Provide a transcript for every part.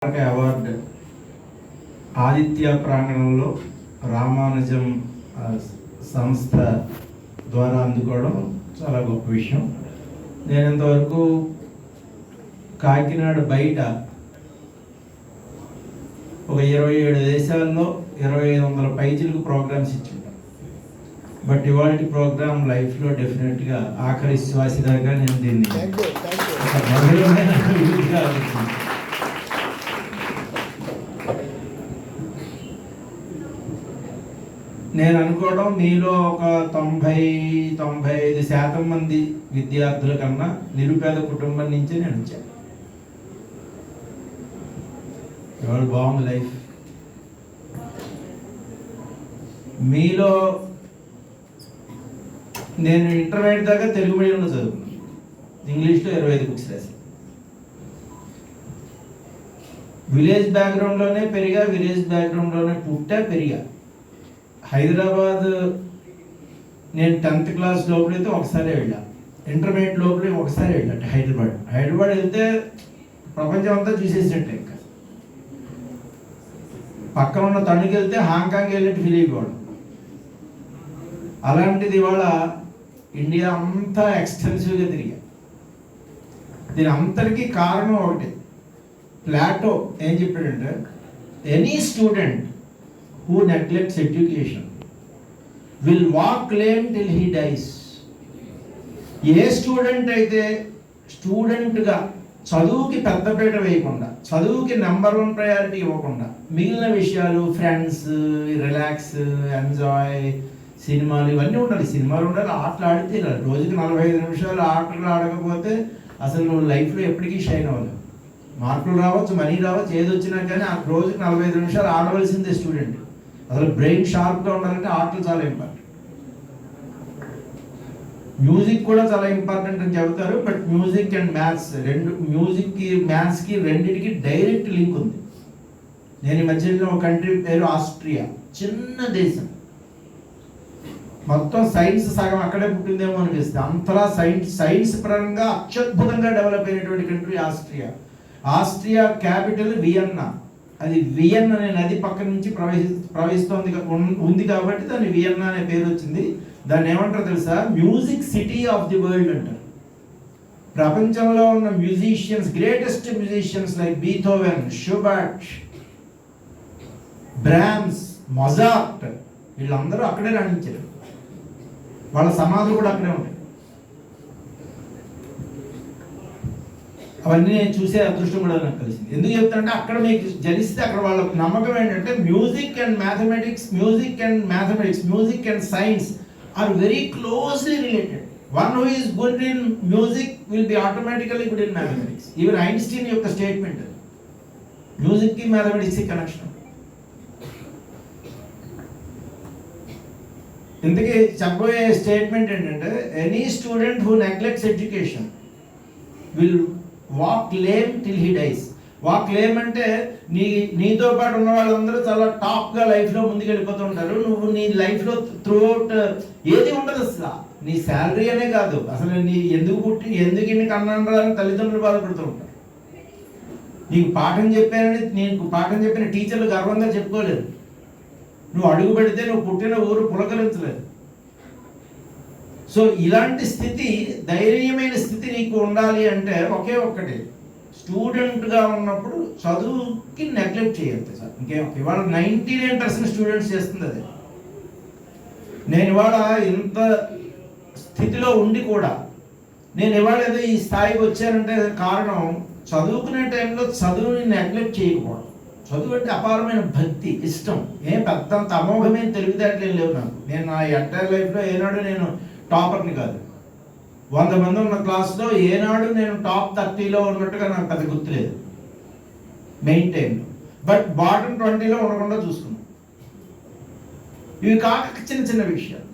Award Aditya ప్రాంగణంలో రామానుజం సంస్థ ద్వారా అందుకోవడం చాలా గొప్ప విషయం. నేను ఇంతవరకు కాకినాడ బయట ఒక 27 దేశాల్లో 2500 పైచిలకు ప్రోగ్రామ్స్ ఇచ్చింటాను. బట్ ఇవాళ ప్రోగ్రామ్ లైఫ్లో డెఫినెట్గా ఆఖరి శ్వాస దాకా నేను దీన్ని నేను అనుకోవడం మీలో ఒక 90-95% మంది విద్యార్థుల కన్నా నిరుపేద కుటుంబం నుంచే నేను వచ్చాను. ఇవాళ బాగుంది లైఫ్. మీలో నేను ఇంటర్మీడియట్ దాకా తెలుగు మీడియంలో చదువుకున్నాను. ఇంగ్లీష్లో 25 బుక్స్ రాశాను. విలేజ్ బ్యాక్గ్రౌండ్లోనే పెరిగా, విలేజ్ బ్యాక్గ్రౌండ్లోనే పుట్టా పెరిగా. హైదరాబాద్ నేను 10th క్లాస్ లోపలైతే ఒకసారి వెళ్ళా, ఇంటర్మీడియట్ లోపలే ఒకసారి వెళ్ళా. హైదరాబాద్ వెళ్తే ప్రపంచం అంతా చూసేసినట్టే. ఇంకా పక్కన ఉన్న తణుకు వెళ్తే హాంకాంగ్ వెళ్ళినట్టు ఫీల్ అయిపోవడం. అలాంటిది ఇవాళ ఇండియా అంతా ఎక్స్టెన్సివ్గా తిరిగా. దీని అంతటికీ కారణం ఒకటి. ప్లాటో ఏం చెప్పాడంటే, any student who neglects education will walk lame till he dies. A student అయితే స్టూడెంట్గా చదువుకి పెద్దపీట వేయకుండా, చదువుకి నెంబర్ 1 ప్రయారిటీ ఇవ్వకుండా, మిగిలిన విషయాలు ఫ్రెండ్స్, రిలాక్స్, ఎంజాయ్, సినిమాలు ఇవన్నీ ఉండాలి. సినిమాలు ఉండాలి, ఆటలు ఆడితే రోజుకి 45 నిమిషాలు ఆటలు ఆడకపోతే అసలు నువ్వు లైఫ్లో ఎప్పటికీ షైన్ అవ్వలేదు. మార్కులు రావచ్చు, మనీ రావచ్చు, ఏది వచ్చినా కానీ ఆ రోజుకి 45 నిమిషాలు ఆడవలసిందే స్టూడెంట్. అసలు బ్రెయిన్ షార్ప్గా ఉండాలంటే ఆటలు చాలా ఇంపార్టెంట్. మ్యూజిక్ కూడా చాలా ఇంపార్టెంట్ అని చెబుతారు. బట్ మ్యూజిక్ అండ్ మ్యాథ్స్ మ్యూజిక్కి మ్యాథ్స్కి రెండింటికి డైరెక్ట్ లింక్ ఉంది. నేను ఈ మధ్యలో ఒక కంట్రీ పేరు ఆస్ట్రియా, చిన్న దేశం. మొత్తం సైన్స్ సగం అక్కడే పుట్టిందేమో అనిపిస్తుంది. అంతలా సైన్స్ పరంగా అత్యద్భుతంగా డెవలప్ అయినటువంటి country Austria. Austria capital Vienna. అది వియన్నా అనే నది పక్క నుంచి ప్రవహిస్తోంది ఉంది కాబట్టి దాన్ని వియన్నా అనే పేరు వచ్చింది. దాన్ని ఏమంటారు తెలుసా? Music city of the world అంటారు. ప్రపంచంలో ఉన్న musicians, greatest musicians like Beethoven, Schubert, Brahms, Mozart, వీళ్ళందరూ అక్కడే రాణించారు. వాళ్ళ సమాధులు కూడా అక్కడే ఉంటాయి. అవన్నీ నేను చూసే అదృష్టం కూడా నాకు కలిసింది. ఎందుకు చెప్తానంటే అక్కడ మీకు జలిస్తే అక్కడ వాళ్ళ నమ్మకం ఏంటంటే music and mathematics, music and science are very closely related. One who is good in music will be automatically good in mathematics. Even Einstein యొక్క స్టేట్మెంట్, మ్యూజిక్కి మ్యాథమెటిక్స్కి కనెక్షన్. ఇంతకీ చెప్పబోయే స్టేట్మెంట్ ఏంటంటే, any student who neglects education will walk lame till he dies. Walk lame అంటే నీతో పాటు ఉన్న వాళ్ళందరూ చాలా టాప్గా లైఫ్లో ముందుకు వెళ్ళిపోతూ ఉంటారు. నువ్వు నీ లైఫ్లో త్రూఅవుట్ ఏది ఉండదు. అసలు నీ శాలరీ అనే కాదు, అసలు నీ ఎందుకు ఇన్ని కన్నాను అని తల్లిదండ్రులు బాధపడుతూ ఉంటారు. నీకు పాఠం చెప్పిన టీచర్లు గర్వంగా చెప్పుకోలేదు. నువ్వు అడుగు పెడితే నువ్వు పుట్టిన ఊరు పులకరించలేదు. సో ఇలాంటి స్థితి, ధైర్యమైన స్థితి నీకు ఉండాలి అంటే ఒకే ఒక్కటి, స్టూడెంట్గా ఉన్నప్పుడు చదువుకి నెగ్లెక్ట్ చేయొద్దు సార్. ఇవాళ 99% స్టూడెంట్స్ చేస్తుంది అదే. నేను ఇవాళ ఇంత స్థితిలో ఉండి కూడా నేను ఇవాళ ఏదో ఈ స్థాయికి వచ్చానంటే కారణం చదువుకునే టైంలో చదువుని నెగ్లెక్ట్ చేయకపోవడం. చదువు అంటే అపారమైన భక్తి, ఇష్టం. పెద్ద అమోఘమైన తెలివితేటలు లేవు నాకు. నేను నా ఎంటైర్ లైఫ్లో ఏనాడు నేను టాపర్ని కాదు. 100 మంది ఉన్న క్లాస్లో ఏనాడు నేను టాప్ 30లో ఉన్నట్టుగా నాకు పెద్ద గుర్తులేదు మెయిన్ టైంలో. బట్ బాటమ్ 20లో ఉండకుండా చూసుకున్నాను. ఇవి కాక చిన్న చిన్న విషయాలు.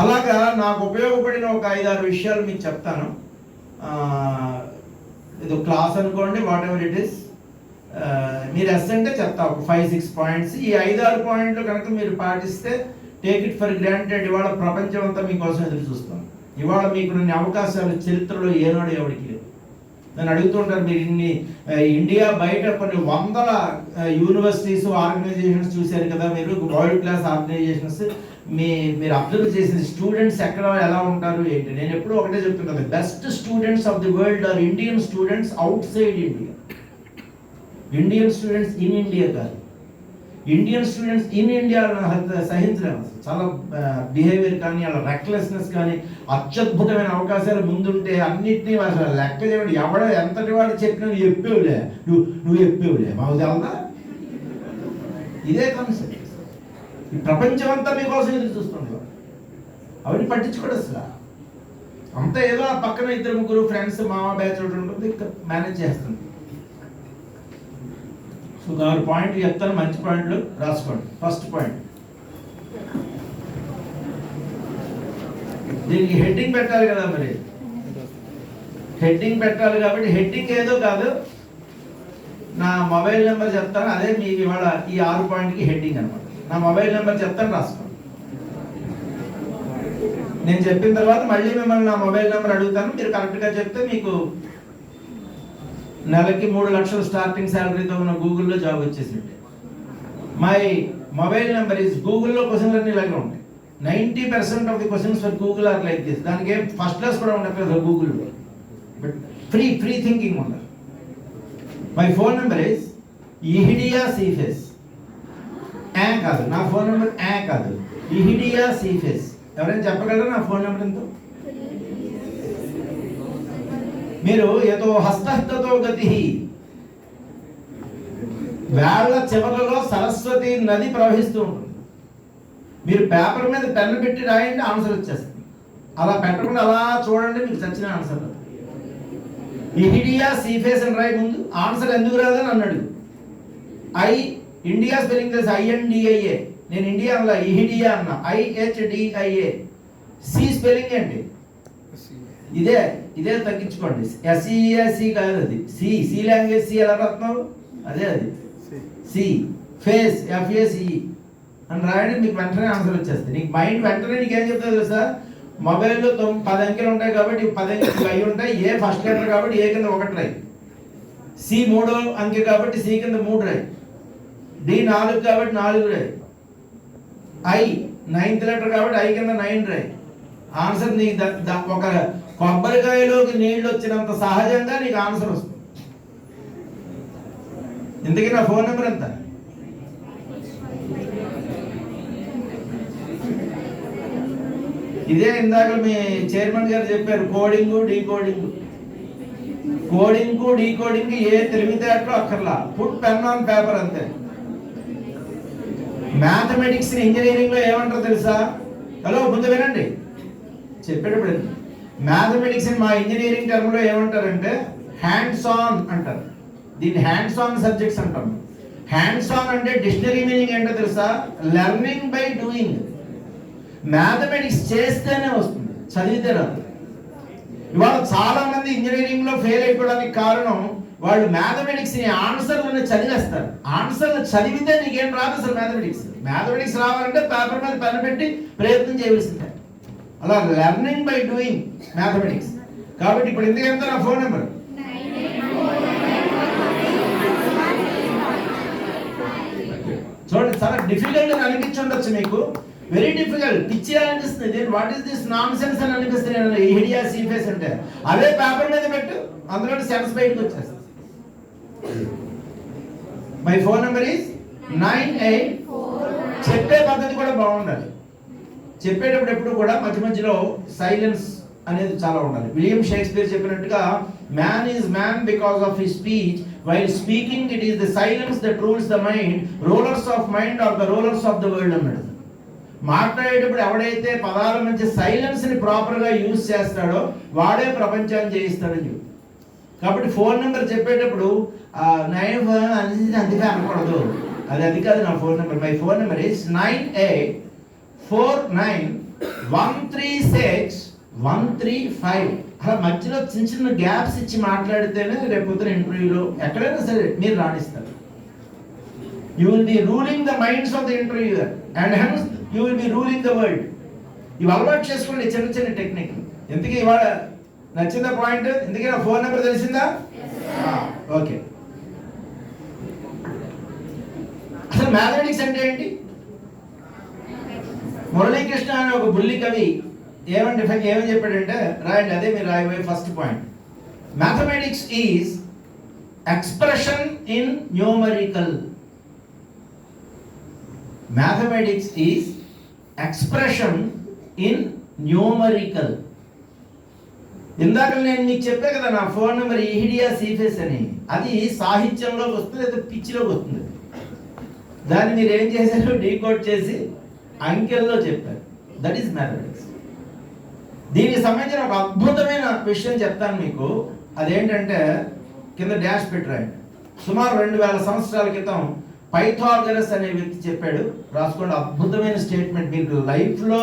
అలాగా నాకు ఉపయోగపడిన ఒక 5-6 విషయాలు మీకు చెప్తాను. ఇది క్లాస్ అనుకోండి, వాట్ ఎవర్ ఇట్ ఈస్. మీరు ఎస్ అంటే చెప్తా ఒక 5-6 పాయింట్స్. ఈ 5-6 పాయింట్లు కనుక మీరు పాటిస్తే టేక్ ఇట్ ఫర్ గ్రాంటెడ్. ఇవాళ ప్రపంచం అంతా మీకోసం ఎదురు చూస్తాం. ఇవాళ మీకు అవకాశాలు చరిత్రలో ఏనాడు ఎవరికి లేవు. నన్ను అడుగుతుంటారు, మీరు ఇన్ని ఇండియా బయట కొన్ని వందల యూనివర్సిటీస్ ఆర్గనైజేషన్స్ చూశారు కదా, మీరు వరల్డ్ క్లాస్ ఆర్గనైజేషన్స్, మీరు అబ్జర్వ్ చేసిన స్టూడెంట్స్ ఎక్కడ ఎలా ఉంటారు ఏంటి? నేను ఎప్పుడూ ఒకటే చెప్తున్నాను, best students of the world are Indian students outside India. Indian students in India కాదు. ఇండియన్ స్టూడెంట్స్ ఇన్ ఇండియా సహించలేము. చాలా బిహేవియర్ కానీ, వాళ్ళ రెక్లెస్నెస్ కానీ, అత్యద్భుతమైన అవకాశాలు ముందుంటే అన్నింటినీ అసలు లెక్క చేయడం, ఎవడో ఎంతటి వాడు చెప్పినా నువ్వు చెప్పేవులే, నువ్వు చెప్పేవులే, మాకు తెలదా? ఇదే కాన్సెప్ట్. ఈ ప్రపంచం అంతా మీకోసం ఎదురు చూస్తుంది. అవన్నీ పట్టించుకోడు అసలు. అంతా ఏదో ఆ పక్కన ఇద్దరు ముగ్గురు ఫ్రెండ్స్ మామ బ్యాచ్ ఉంటుంది, మేనేజ్ చేస్తుంది. సో 6 పాయింట్లు చెప్తాను, మంచి పాయింట్లు రాసుకోండి. ఫస్ట్ పాయింట్, దీనికి హెడ్డింగ్ పెట్టాలి కదా, మరి హెడ్డింగ్ పెట్టాలి కాబట్టి హెడ్డింగ్ ఏదో కాదు, నా మొబైల్ నెంబర్ చెప్తాను, అదే మీకు ఇవాళ ఈ 6 పాయింట్కి హెడ్డింగ్ అనమాట. నా మొబైల్ నెంబర్ చెప్తాను, రాసుకోండి. నేను చెప్పిన తర్వాత మళ్ళీ మిమ్మల్ని నా మొబైల్ నెంబర్ అడుగుతాను, మీరు కరెక్ట్గా చెప్తే మీకు నెలకి 3 లక్షలు స్టార్టింగ్ శాలరీతో ఉన్న గూగుల్లో జాబ్ వచ్చేసింది. మై మొబైల్ నెంబర్ ఈజ్, గూగుల్లో క్వశ్చన్లు అన్నీ ఇలాగే ఉంటాయి. 90% of the questions for Google are like this. దానికి ఏం ఫస్ట్ క్లాస్ కూడా ఉండదు గూగుల్లో, బట్ ఫ్రీ థింకింగ్ ఉండదు. మై ఫోన్ నెంబర్ ఈజ్ ఇహిడియా సీఫెస్. కాదు నా ఫోన్ నెంబర్, కాదు, ఇహిడియా సీఫెస్. ఎవరైనా చెప్పగలరా నా ఫోన్ నెంబర్ ఎంతో? మీరు ఏదో హస్తతో గతి, వేళ్ల చివరలో సరస్వతి నది ప్రవహిస్తూ ఉంటుంది. మీరు పేపర్ మీద పెన్ను పెట్టి రాయండి, ఆన్సర్ వచ్చేస్తుంది. అలా పెట్టకుండా అలా చూడండి, మీకు చచ్చిన ఆన్సర్. ఇహిడియా సీఫేస్ అని రాయి ముందు. ఆన్సర్ ఎందుకు రాదని అన్నాడు. ఇండియా స్పెల్లింగ్ తెలుసు, INDIA. నేను ఇండియా అలా ఇహిడియా అన్నా, IHDIA. సి స్పెల్లింగ్ ఏంటి? ఇదే తగ్గించుకోండి. SEAC కాదు, అది సి లాంగ్వేజ్. సి ఎలా రాస్తున్నావు? అదే అది సి. ఫేస్ FACE అని రాయండి, మీకు వెంటనే ఆన్సర్ వచ్చేస్తుంది. నీకు మైండ్ వెంటనే నీకేం చెప్తుంది తెలుసా? మొబైల్లో 10 అంకెలు ఉంటాయి కాబట్టి 10 అంకెలు అవి ఉంటాయి. ఏ ఫస్ట్ లెటర్ కాబట్టి ఏ కింద 1 రాయి, సి 3వ అంకె కాబట్టి సి కింద 3 రాయి, డి 4 కాబట్టి 4 రాయి, ఐ 9th లెటర్ కాబట్టి ఐ కింద 9 రాయి. ఆన్సర్ నీకు ఒక కొబ్బరికాయలోకి నీళ్ళు వచ్చినంత సహజంగా నీకు ఆన్సర్ వస్తుంది. ఇంతకీ నా ఫోన్ నెంబర్ ఎంత? ఇదే ఇందాక మీ చైర్మన్ గారు చెప్పారు, కోడింగ్ డీకోడింగ్. కోడింగ్ డీకోడింగ్ ఏ తెలివితేటలో అక్కర్లా, పుట్ పెన్ ఆన్ పేపర్ అంతే. మ్యాథమెటిక్స్ ఇంజనీరింగ్ లో ఏమంటారు తెలుసా? హలో, ముందు వినండి చెప్పేటప్పుడు. మ్యాథమెటిక్స్ మా ఇంజనీరింగ్ టర్మ్ లో ఏమంటారంటే హ్యాండ్స్ ఆన్ అంటారు. దీన్ని హ్యాండ్స్ ఆన్ సబ్జెక్ట్స్ అంటాం. హ్యాండ్స్ ఆన్ అంటే డిక్షనరీ మీనింగ్ ఏంటో తెలుసా? Learning by doing. మ్యాథమెటిక్స్ చేస్తేనే వస్తుంది, చదివితే రాదు. ఇవాళ చాలా మంది ఇంజనీరింగ్ లో ఫెయిల్ అయిపోవడానికి కారణం, వాళ్ళు మ్యాథమెటిక్స్ ని ఆన్సర్లను చదివేస్తారు. ఆన్సర్లు చదివితే నీకేం రాదు అసలు. మ్యాథమెటిక్స్ రావాలంటే పేపర్ మీద పెన్ పెట్టి ప్రయత్నం చేయవలసిందే. అలా లెర్నింగ్ బై డూయింగ్ మ్యాథమెటిక్స్. కాబట్టి ఇప్పుడు ఎందుకు ఎంత నా ఫోన్ నెంబర్? చూడండి, చాలా డిఫికల్ట్ అని అనిపించుండొచ్చు మీకు, వెరీ డిఫికల్ట్, పిచ్చి అనిపిస్తుంది. What is this non sense అని అనిపిస్తుంది. ఇహిడియా సీఫేస్ అంటే అదే పేపర్ మీద పెట్టు, అందులో సెన్స్ బయటకు వచ్చేస్తుంది. My phone number is 98. చెప్పే పద్ధతి కూడా బాగుండాలి. చెప్పేటప్పుడు ఎప్పుడు కూడా మధ్య మధ్యలో సైలెన్స్ అనేది చాలా ఉండాలి. విలియం షేక్స్పియర్ చెప్పినట్టుగా, man is man because of his speech, while speaking it is the silence that rules the mind, rulers of mind are the rulers of the world అన్నాడు. మాట్లాడేటప్పుడు ఎవడైతే పదాల మధ్య సైలెన్స్ ని ప్రాపర్ గా యూజ్ చేస్తాడో వాడే ప్రపంచాన్ని జయిస్తాడని చెప్పి. కాబట్టి ఫోన్ నెంబర్ చెప్పేటప్పుడు అందుకే అనకూడదు, అది కాదు నా phone number. My phone number is 9849136135. అలా మధ్యలో చిన్న చిన్న గ్యాప్స్ ఇచ్చి మాట్లాడితేనే రేపు పొద్దున ఇంటర్వ్యూలో ఎక్కడైనా సరే మీరు రాణిస్తారు. You will be ruling the minds of the interviewer and hence you will be ruling the world. ఇవి అలవాటు చేసుకోండి, చిన్న చిన్న టెక్నిక్. ఎందుకు ఇవాళ నచ్చిందా పాయింట్? ఎందుకే నా ఫోన్ నెంబర్ తెలిసిందా? ఓకే, అసలు మ్యాథమెటిక్స్ అంటే ఏంటి? మురళీకృష్ణ అనే ఒక బుల్లి కవి ఏమని చెప్పాడంటే, రాయండి, అదే మీరు రాయబోయే first point. Mathematics is expression in numerical. Mathematics is expression in numerical. ఇందాక నేను మీకు చెప్పే కదా నా ఫోన్ నెంబర్ ఈహిడియా సీఫెస్ అని, అది సాహిత్యంలోకి వస్తుంది లేదా పిచ్చిలోకి వస్తుంది. దాన్ని మీరు ఏం చేశారు, డీకోడ్ చేసి అంకెల్లో చెప్పారు. That is mathematics. దీనికి సంబంధించిన ఒక అద్భుతమైన విషయం చెప్తాను మీకు. అదేంటంటే కింద డాష్ పెట్టి రాయండి. సుమారు 2000 సంవత్సరాల క్రితం పైథాగరస్ అనే వ్యక్తి చెప్పాడు, రాసుకోండి. అద్భుతమైన స్టేట్మెంట్. మీకు లైఫ్లో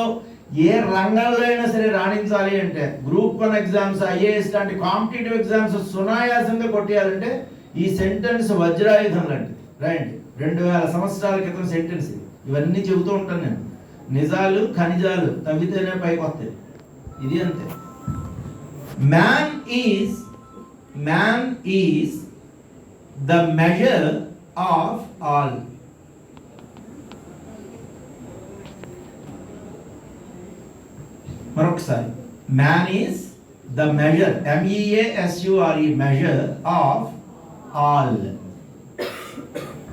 ఏ రంగంలో అయినా సరే రాణించాలి అంటే, గ్రూప్ 1 ఎగ్జామ్స్, ఐఏఎస్ లాంటి కాంపిటేటివ్ ఎగ్జామ్స్ సునాయాసంగా కొట్టేయాలంటే ఈ సెంటెన్స్ వజ్రాయుధం లాంటిది. రాయండి, 2000 సంవత్సరాల క్రితం సెంటెన్స్. ఇవన్నీ చెబుతూ ఉంటాను నేను. నిజాలు ఖనిజాలు తవ్వితేనే పైకి వస్తాయి. ఇది అంతే. Man is the measure of all. మరొకసారి, man is the measure, MEASURE, measure of all.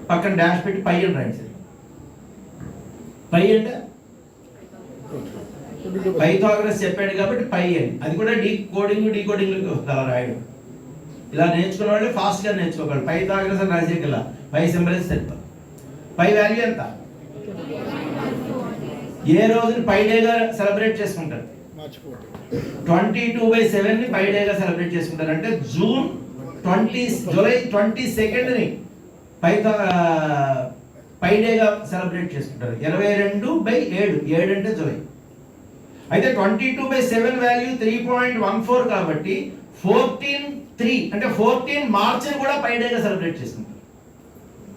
పక్కన డాష్ పెట్టి పై అని రాయండి. పై అంటే పైథాగరస్ చెప్పాడు కాబట్టి పై అని. అది కూడా డీకోడింగ్ అలా రాయడం. ఇలా నేర్చుకున్న వాళ్ళు ఫాస్ట్గా నేర్చుకోగలరు. పైథాగరస్ అని రాసేకల పై సింబల్స్ తెలుపు. పై వాల్యూ ఎంత? ఏ రోజుని పై డేగా సెలబ్రేట్ చేసుకుంటారు? 22/7 పై డేగా సెలబ్రేట్ చేసుకుంటారు. అంటే జూలై 22ని పై డేగా సెలబ్రేట్ చేసుకుంటారు. 22/7, 7 అంటే జూలై. అయితే 22/7 వాల్యూ 3.14 కాబట్టి 14/3 అంటే 14 మార్చిని కూడా పై డేగా సెలబ్రేట్ చేసుకుంటారు.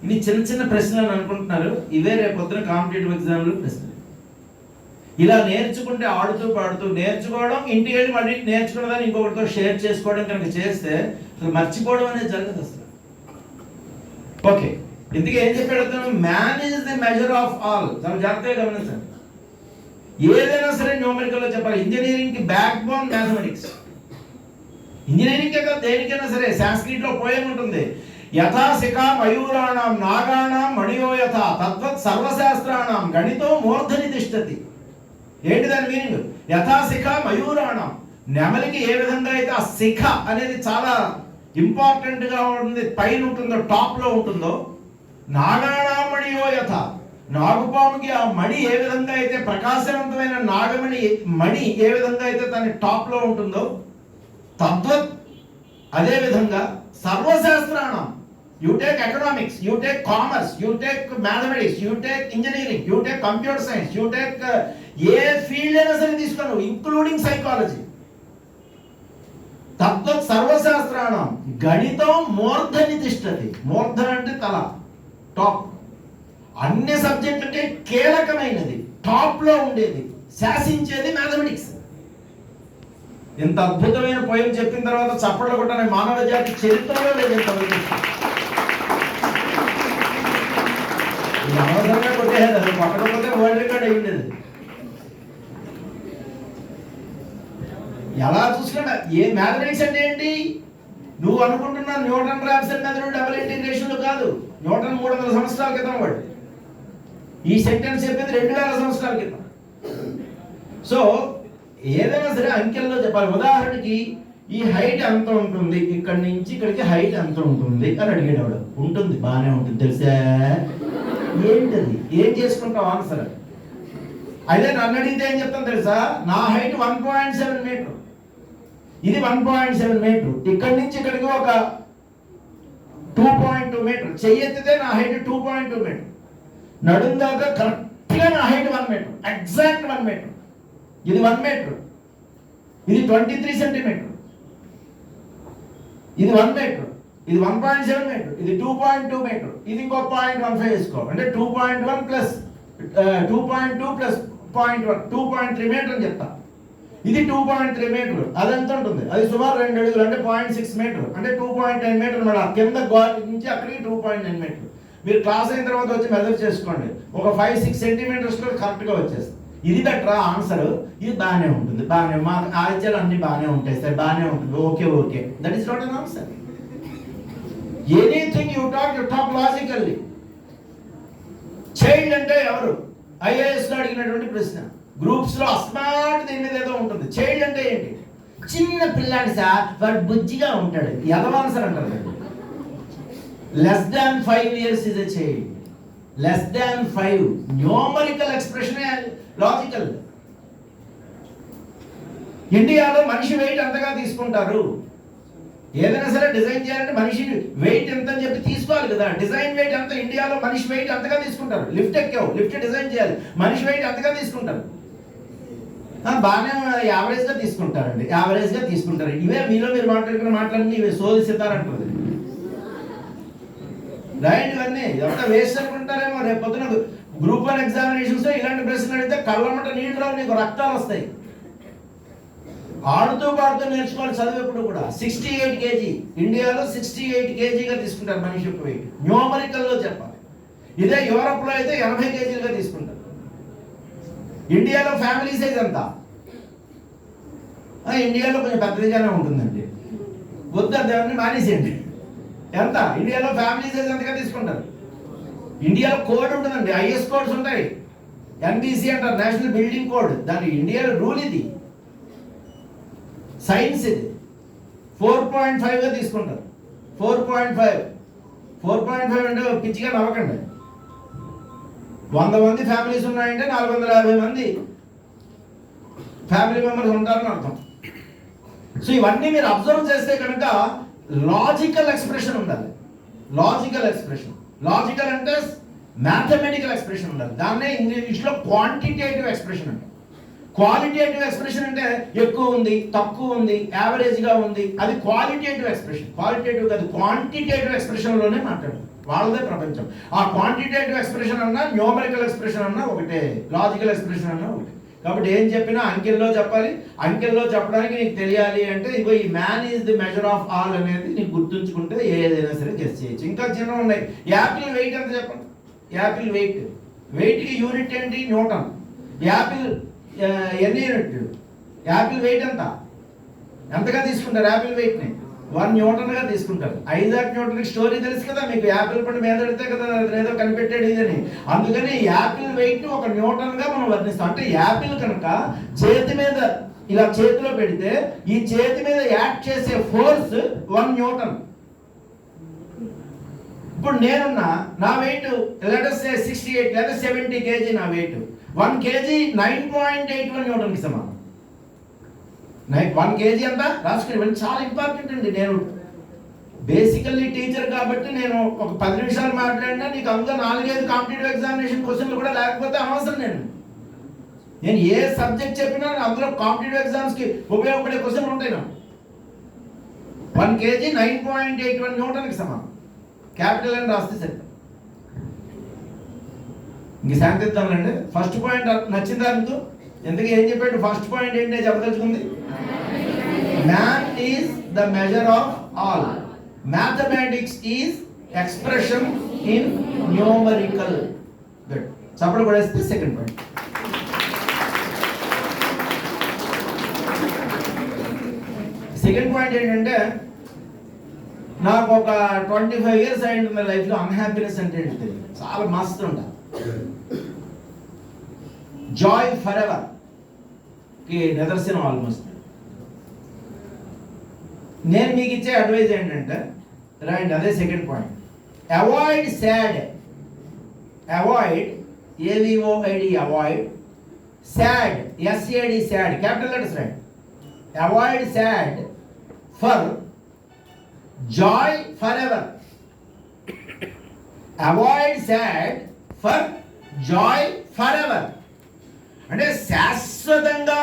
ఇవి చిన్న ప్రశ్నలు అనుకుంటున్నారు, ఇవే రేపు పొద్దున కాంపిటేటివ్ ఎగ్జామ్లో ప్రశ్నలు. ఇలా నేర్చుకుంటే ఆడుతూ పాడుతూ నేర్చుకోవడం, ఇంటికి వెళ్ళి మళ్ళీ నేర్చుకున్న దాన్ని ఇంకొకరితో షేర్ చేసుకోవడం కనుక చేస్తే అసలు మర్చిపోవడం అనేది జరగదు అసలు. ఓకే, ఇందుకే ఏం చెప్పాడు? Man is the measure of all. చాలా జాగ్రత్తగా గమనించండి. ఏదైనా సరే న్యూమరికల్లో చెప్పాలి. ఇంజనీరింగ్ కి బ్యాక్ బోన్ మ్యాథమెటిక్స్. ఇంజనీరింగ్ కాదు, దేనికైనా సరే. సాంస్క్రిట్ లో పోయం ఉంటుంది, యథా శిఖా మయూరాణం నాగాణం మణియో యథ తద్వత్ సర్వశాస్త్రాణం గణితో మూర్ధని తిష్టతి. ఏంటి దాని మీనింగ్? యథా శిఖా మయూరాణం, నెమలికి ఏ విధంగా అయితే ఆ శిఖ అనేది చాలా ఇంపార్టెంట్ గా ఉంటుంది, పైన ఉంటుందో, టాప్ లో ఉంటుందో, నాగాణం మణియో యథ, నాగుపాముకి ఆ మణి ఏ విధంగా అయితే ప్రకాశవంతమైన నాగమణి మణి ఏ విధంగా అయితే తన టాప్ లో ఉంటుందో, తద్వత్ అదే విధంగా సర్వశాస్త్రాణం, you take economics, you take commerce, you take mathematics, you take engineering, you take computer science, you take a field అయినా సరే తీసుకున్నావు, ఇంక్లూడింగ్ సైకాలజీ. తద్వత్ సర్వశాస్త్రాణం గణితం మూర్ధని తిష్టతి. మూర్ధన అంటే తల, టాప్. అన్ని సబ్జెక్టులకే కీలకమైనది, టాప్ లో ఉండేది, శాసించేది మ్యాథమెటిక్స్. ఇంత అద్భుతమైన పోయం చెప్పిన తర్వాత చప్పట్లు కొట్టనే మానవ జాతి చరిత్రలో లేదు. అనవసరంగా కొట్టేది, అది కొట్టకపోతే వరల్డ్ రికార్డ్ అయి ఉండేది. ఎలా చూసుకున్నా ఏ మ్యాథమెటిక్స్ అంటే ఏంటి? నువ్వు అనుకుంటున్నా Newton Raphson method double integration కాదు. న్యూటన్ 300 సంవత్సరాల క్రితం వాడు. ఈ సెంటెన్స్ చెప్పింది 2000 సంవత్సరాల క్రితం. సో ఏదైనా సరే అంకెల్లో చెప్పాలి. ఉదాహరణకి ఈ హైట్ ఎంత ఉంటుంది, ఇక్కడి నుంచి ఇక్కడికి హైట్ ఎంత ఉంటుంది అని అడిగేవాడు. ఉంటుంది, బాగానే ఉంటుంది, తెలుసా? ఏంటది? ఏం చేసుకుంటావు ఆన్సర్? అయితే నన్ను అడిగితే ఏం చెప్తాను తెలుసా? నా హైట్ 1.7 మీటర్, ఇది 1.7 మీటర్, ఇక్కడి నుంచి ఇక్కడికి ఒక 2.2 మీటర్. చెయ్యెత్తితే నా హైట్ 2.2 మీటర్, నడుం దాకా కరెక్ట్గా నా హైట్ 1 మీటర్, ఎగ్జాక్ట్ 1 మీటర్. ఇది 1 మీటర్, ఇది 23 సెంటీమీటర్, ఇది 1 మీటర్, ఇది 1.7 మీటర్, ఇది 2.2 మీటర్, ఇది ఇంకో 0.15 వేసుకో. అంటే 2.1 ప్లస్ 2.2 ప్లస్ 0.1 2.3 మీటర్ అని చెప్తా. ఇది 2.3 మీటర్. అది ఎంత ఉంటుంది? అది సుమారు 2 అడుగులు, అంటే 0.6 మీటర్, అంటే 2.9 మీటర్ మేడం. కింద గోడ నుంచి అక్కడికి 2.9 మీటర్. మీరు క్లాస్ అయిన తర్వాత వచ్చి మెజర్ చేసుకోండి, ఒక 5-6 సెంటీమీటర్స్లో కరెక్ట్గా వచ్చేస్తుంది. ఇది బెటరా ఆన్సర్? ఇది బాగానే ఉంటుంది, బాగానే, మా ఆలోచనలు అన్ని బాగానే ఉంటాయి సార్, బాగానే ఉంటుంది, okay okay, that is not an answer. Anything you talk logically. Child అంటే ఎవరు? ఐఏఎస్ లో అడిగినటువంటి ప్రశ్న. గ్రూప్స్ లో అస్మాట్ దీని మీద ఏదో ఉంటుంది. చైల్డ్ అంటే ఏంటి? చిన్న పిల్లాడు సార్, వాడు బుజ్జిగా ఉంటాడు, ఎదవాన్సర్ అంటారు. Less than 5 years is a child. Less than 5 numerical expression, logical. ఇండియాలో మనిషి వెయిట్ ఎంతగా తీసుకుంటారు? ఏదైనా సరే డిజైన్ చేయాలంటే మనిషి వెయిట్ ఎంత అని చెప్పి తీసుకోవాలి కదా. డిజైన్ వెయిట్ ఎంత? ఇండియాలో మనిషి వెయిట్ ఎంతగా తీసుకుంటారు? లిఫ్ట్ ఎక్కావు, లిఫ్ట్ డిజైన్ చేయాలి, మనిషి వెయిట్ ఎంతగా తీసుకుంటారు? బాగానే యావరేజ్గా తీసుకుంటారండి, యావరేజ్గా తీసుకుంటారు. ఇవే మీలో మీరు మాట్లాడుకున్న మాటలన్నీ ఇవే సోది సితారంటుంది, రైట్? ఇవన్నీ ఇదంతా వేస్ట్ అనుకుంటారేమో. రేపు పొద్దున గ్రూప్ 1 ఎగ్జామినేషన్స్ ఇలాంటి ప్రశ్నలు అడిగితే కళ్ళమంట నీళ్ళు రావు, నీకు రక్తాలు వస్తాయి. ఆడుతూ పాడుతూ నేర్చుకోవాలి చదువు ఎప్పుడు కూడా. 68 kg, ఇండియాలో 68 kgగా తీసుకుంటారు మనిషి యొక్క వెయిట్, న్యూమరికల్లో చెప్పాలి. ఇదే యూరప్లో అయితే 80 kgలుగా తీసుకుంటారు. ఇండియాలో ఫ్యామిలీ సైజ్ ఎంత? ఇండియాలో కొంచెం పెద్దదిగానే ఉంటుందండి, వద్దు దాన్ని మానేసేయండి. ఎంత? ఇండియాలో ఫ్యామిలీ సైజ్ ఎంతగా తీసుకుంటారు? ఇండియాలో కోడ్ ఉంటుందండి, ఐఎస్ కోడ్స్ ఉంటాయి, ఎన్బిసి అంటారు, నేషనల్ బిల్డింగ్ కోడ్. దాని ఇండియాలో రూల్ ఇది, సైన్స్ ఇది. 4.5గా తీసుకుంటారు. 4.5 అంటే పిచ్చిగా నవ్వకండి. 100 మంది ఫ్యామిలీస్ ఉన్నాయంటే 450 మంది ఫ్యామిలీ మెంబర్స్ ఉంటారని అర్థం. సో ఇవన్నీ మీరు అబ్జర్వ్ చేస్తే కనుక లాజికల్ ఎక్స్ప్రెషన్ ఉండాలి. లాజికల్ ఎక్స్ప్రెషన్, లాజికల్ అంటే మ్యాథమెటికల్ ఎక్స్ప్రెషన్ ఉండాలి. దాన్నే ఇంగ్లీష్లో క్వాంటిటేటివ్ ఎక్స్ప్రెషన్ అంటే. క్వాలిటేటివ్ ఎక్స్ప్రెషన్ అంటే ఎక్కువ ఉంది, తక్కువ ఉంది, యావరేజ్గా ఉంది, అది క్వాలిటేటివ్ ఎక్స్ప్రెషన్. క్వాలిటేటివ్ కాదు, క్వాంటిటేటివ్ ఎక్స్ప్రెషన్లోనే మాట్లాడాలి, వాళ్ళదే ప్రపంచం. ఆ క్వాంటిటేటివ్ ఎక్స్ప్రెషన్ అన్నా, న్యూమరికల్ ఎక్స్ప్రెషన్ అన్నా ఒకటే, లాజికల్ ఎక్స్ప్రెషన్ అన్నా ఒకటే. కాబట్టి ఏం చెప్పినా అంకెల్లో చెప్పాలి. అంకెల్లో చెప్పడానికి నీకు తెలియాలి అంటే ఇగో ఈ man is the measure of all అనేది నీకు గుర్తుంచుకుంటే ఏదైనా సరే గెస్ చేయొచ్చు. ఇంకా చిన్న ఉన్నాయి. యాపిల్ వెయిట్ ఎంత చెప్పండి? యాపిల్ వెయిట్కి యూనిట్ ఏంటి? న్యూటన్. యాపిల్ ఎన్ని యూనిట్? యాపిల్ వెయిట్ ఎంతగా తీసుకుంటారు? యాపిల్ వెయిట్ని 1 న్యూటన్గా తీసుకుంటారు. ఐజాక్ న్యూటన్కి స్టోరీ తెలుసు కదా మీకు, యాపిల్ పండు మీద పెడితే కదా ఏదో కనిపెట్టాడు ఇదని. అందుకని యాపిల్ వెయిట్ 1 న్యూటన్గా మనం వర్ణిస్తాం. అంటే యాపిల్ కనుక చేతి మీద ఇలా చేతిలో పెడితే ఈ చేతి మీద యాక్ట్ చేసే ఫోర్స్ 1 న్యూటన్. ఇప్పుడు నేనున్నా, నా వెయిట్ లెటస్ 68 లేదా 70 kg నా వెయిట్. 1 kg 9.81 న్యూటన్కి సమానం. 1 kg ఎంత రాసుకుని చాలా ఇంపార్టెంట్ అండి. నేను బేసికల్లీ టీచర్ కాబట్టి నేను ఒక 10 నిమిషాలు మాట్లాడినా నీకు అందులో 4-5 కాంపిటేటివ్ ఎగ్జామినేషన్ క్వశ్చన్లు కూడా లేకపోతే అనవసరం. నేను ఏ సబ్జెక్ట్ చెప్పినా అందులో కాంపిటేటివ్ ఎగ్జామ్స్కి ఉపయోగపడే క్వశ్చన్లు ఉంటాయి. 1 kg 9.81 న్యూటన్కి సమానం. క్యాపిటల్ అని రాస్తే సరే. ఇంక శాంతిద్దాంలండి. ఫస్ట్ పాయింట్ నచ్చిందా మీకు? ఎందుకు ఏం చెప్పాడు? ఫస్ట్ పాయింట్ ఏంటి చెప్పదలుచుకుంది? Man is the measure of all. Mathematics is expression in numerical. Good. చప్పట్లు పడేస్తే సెకండ్ పాయింట్. సెకండ్ పాయింట్ ఏంటంటే, నాకు ఒక 25 years అయింది లైఫ్లో. అన్హ్యాపీనెస్ అంటే ఏంటి? చాలా మస్తు ఉంటా. జాయ్ ఫర్ ఎవర్ కి నిదర్శనం ఆల్మోస్ట్. నేను మీకు ఇచ్చే అడ్వైజ్ ఏంటంటే, రైట్, అదే second point. Avoid sad. Avoid, AVOID, avoid. Sad, SAD, sad, capital letters right. Avoid sad for Joy for ever. Avoid sad for Joy for ever. అంటే శాశ్వతంగా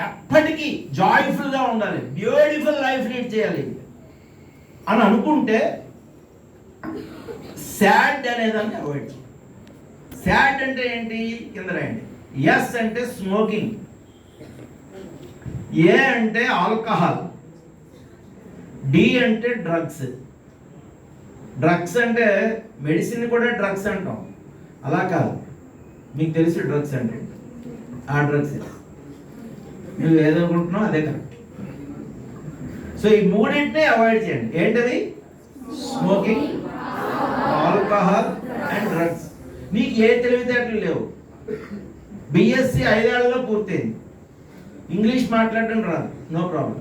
ఎప్పటికీ జాయ్ఫుల్గా ఉండాలి, బ్యూటిఫుల్ లైఫ్ లీడ్ చేయాలి అని అనుకుంటే సాడ్ అనేదాన్ని అవాయిడ్ చేయాలి. సాడ్ అంటే ఏంటి? కింద రాయండి. ఎస్ అంటే స్మోకింగ్, ఏ అంటే ఆల్కహాల్, డి అంటే డ్రగ్స్. డ్రగ్స్ అంటే మెడిసిన్ కూడా డ్రగ్స్ అంటాం, అలా కాదు. మీకు తెలిసి డ్రగ్స్ అంటే ఆ డ్రగ్స్ నువ్వు ఏదనుకుంటున్నావు అదే కరెక్ట్. సో ఈ మూడింటిని అవాయిడ్ చేయండి. ఏంటది? Smoking, alcohol and drugs. నీకు ఏ తెలివితేటలు లేవు, బిఎస్సి 5 ఏళ్లలో పూర్తయింది, ఇంగ్లీష్ మాట్లాడడం రాదు, నో ప్రాబ్లం.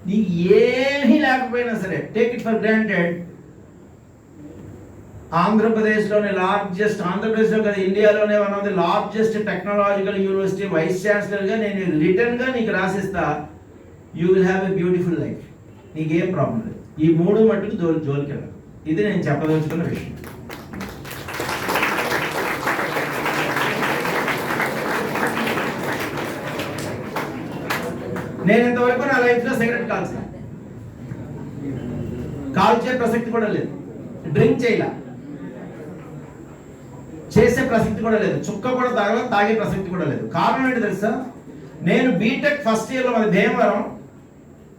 నీకు ఏమీ లేకపోయినా సరే టేక్ ఇట్ ఫర్ గ్రాంటెడ్. ఆంధ్రప్రదేశ్లోనే లార్జెస్ట్, ఆంధ్రప్రదేశ్లో కదా ఇండియాలోనే one of the largest technological university vice ఛాన్సలర్గా నేను రిటర్న్గా నీకు రాసిస్తా. You will have a beautiful life. నీకేం ప్రాబ్లం లేదు. ఈ 3 మట్టుకు జోలికి వెళ్ళదు. ఇది నేను చెప్పదలుచుకున్న విషయం. నేను ఇంతవరకు నా లైఫ్లో సిగరెట్ కాల్చే ప్రసక్తి కూడా లేదు, డ్రింక్ చేయాల, చేసే ప్రసక్తి కూడా లేదు, చుక్క కూడా తాగే ప్రసక్తి కూడా లేదు. కారణం ఏంటి తెలుసా? నేను బీటెక్ ఫస్ట్ ఇయర్లో మన భీమవరం,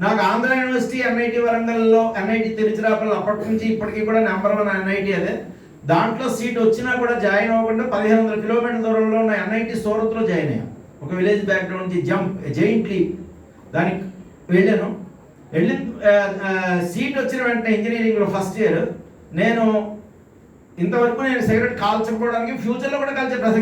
నాకు ఆంధ్ర యూనివర్సిటీ, ఎన్ఐటి వరంగల్లో, ఎన్ఐటి తిరుచిరాపల్లి అప్పటి నుంచి ఇప్పటికీ కూడా నెంబర్ 1 ఎన్ఐటి అదే. దాంట్లో సీట్ వచ్చినా కూడా జాయిన్ అవ్వకుండా 1500 కిలోమీటర్ల దూరంలో ఉన్న ఎన్ఐటి సూరత్లో జాయిన్ అయ్యాను. ఒక విలేజ్ బ్యాక్గ్రౌండ్ నుంచి జైంట్లీ దానికి వెళ్ళాను. వెళ్ళిన సీట్ వచ్చిన వెంటనే ఇంజనీరింగ్లో ఫస్ట్ ఇయర్ నేను ఇంతవరకు నేను సిగరెట్ కాల్చకపోవడానికి, ఫ్యూచర్లో కూడా కాల్చే ప్రసక్తి